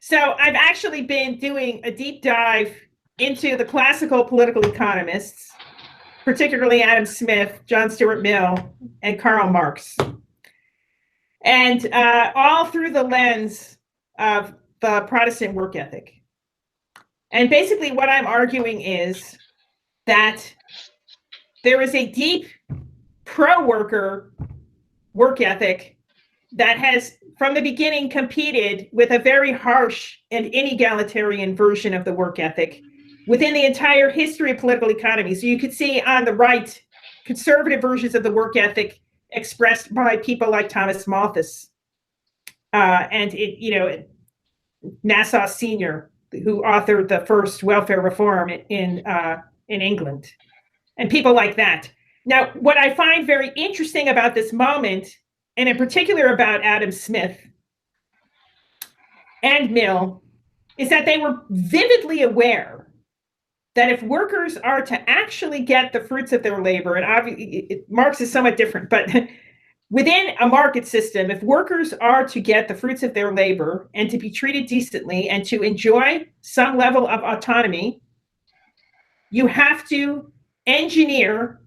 So I've actually been doing a deep dive into the classical political economists, particularly Adam Smith, John Stuart Mill, and Karl Marx. And all through the lens of the Protestant work ethic. And basically what I'm arguing is that there is a deep pro-worker work ethic that has, from the beginning, competed with a very harsh and inegalitarian version of the work ethic within the entire history of political economy. So you could see on the right, conservative versions of the work ethic expressed by people like Thomas Malthus and Nassau Senior, who authored the first welfare reform in England, and people like that. Now, what I find very interesting about this moment, and in particular about Adam Smith and Mill, is that they were vividly aware that if workers are to actually get the fruits of their labor, and obviously Marx is somewhat different, but within a market system, if workers are to get the fruits of their labor and to be treated decently and to enjoy some level of autonomy, you have to engineer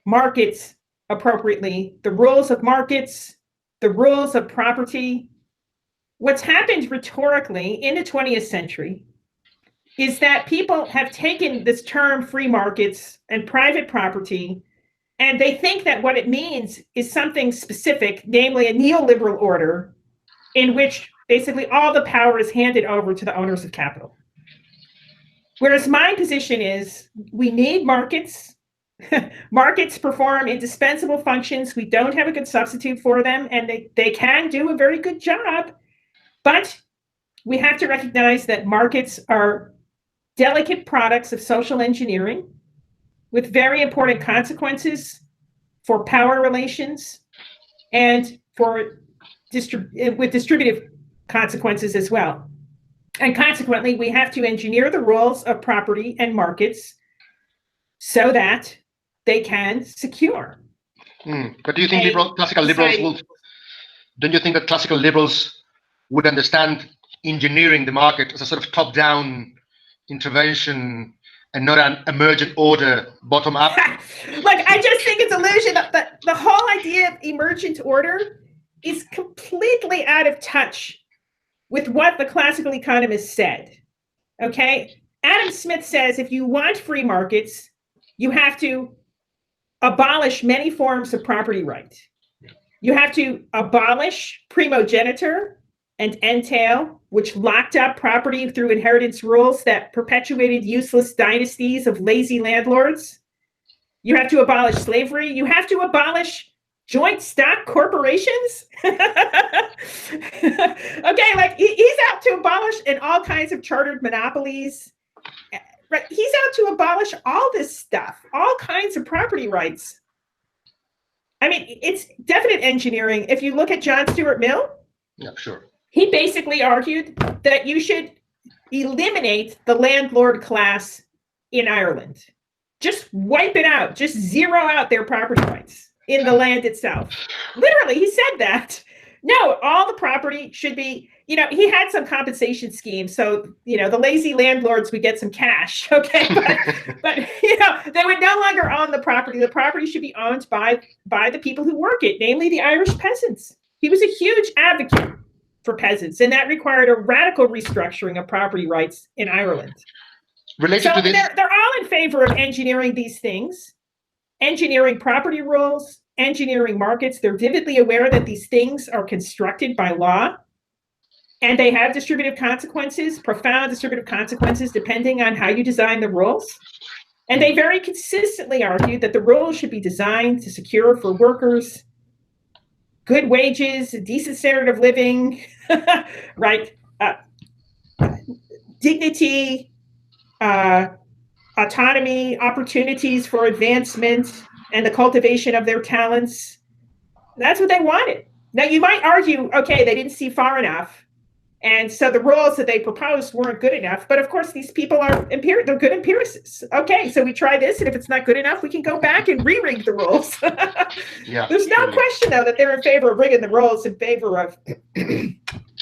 markets appropriately, the rules of markets, the rules of property. What's happened rhetorically in the 20th century is that people have taken this term free markets and private property, and they think that what it means is something specific, namely a neoliberal order in which basically all the power is handed over to the owners of capital. Whereas my position is we need markets. Markets perform indispensable functions. We don't have a good substitute for them, and they can do a very good job. But we have to recognize that markets are delicate products of social engineering with very important consequences for power relations and for with distributive consequences as well. And consequently, we have to engineer the rules of property and markets so that they can secure. But do you think classical liberals don't you think that classical liberals would understand engineering the market as a sort of top-down intervention and not an emergent order bottom up? Look, I just think it's illusion. The whole idea of emergent order is completely out of touch with what the classical economists said. Okay? Adam Smith says if you want free markets, you have to abolish many forms of property right. You have to abolish primogeniture and entail, which locked up property through inheritance rules that perpetuated useless dynasties of lazy landlords. You have to abolish slavery. You have to abolish joint stock corporations. Okay, like he's out to abolish and all kinds of chartered monopolies. Right, he's out to abolish all this stuff, all kinds of property rights. I mean, it's definite engineering. If you look at John Stuart Mill, yeah, sure. He basically argued that you should eliminate the landlord class in Ireland. Just wipe it out. Just zero out their property rights in the land itself. Literally, he said that. No, all the property should be, he had some compensation scheme. So, the lazy landlords would get some cash. Okay. But they would no longer own the property. The property should be owned by the people who work it, namely the Irish peasants. He was a huge advocate for peasants, and that required a radical restructuring of property rights in Ireland. Related to this, they're all in favor of engineering these things, engineering property rules, engineering markets. They're vividly aware that these things are constructed by law, and they have distributive consequences, profound distributive consequences, depending on how you design the rules. And they very consistently argue that the rules should be designed to secure for workers good wages, a decent standard of living, right? Dignity, autonomy, opportunities for advancement, and the cultivation of their talents. That's what they wanted. Now, you might argue, okay, they didn't see far enough, and so the rules that they proposed weren't good enough. But of course, these people are they're good empiricists. Okay, so we try this, and if it's not good enough, we can go back and re-rig the rules. Yeah, There's no question, though, that they're in favor of rigging the rules in favor of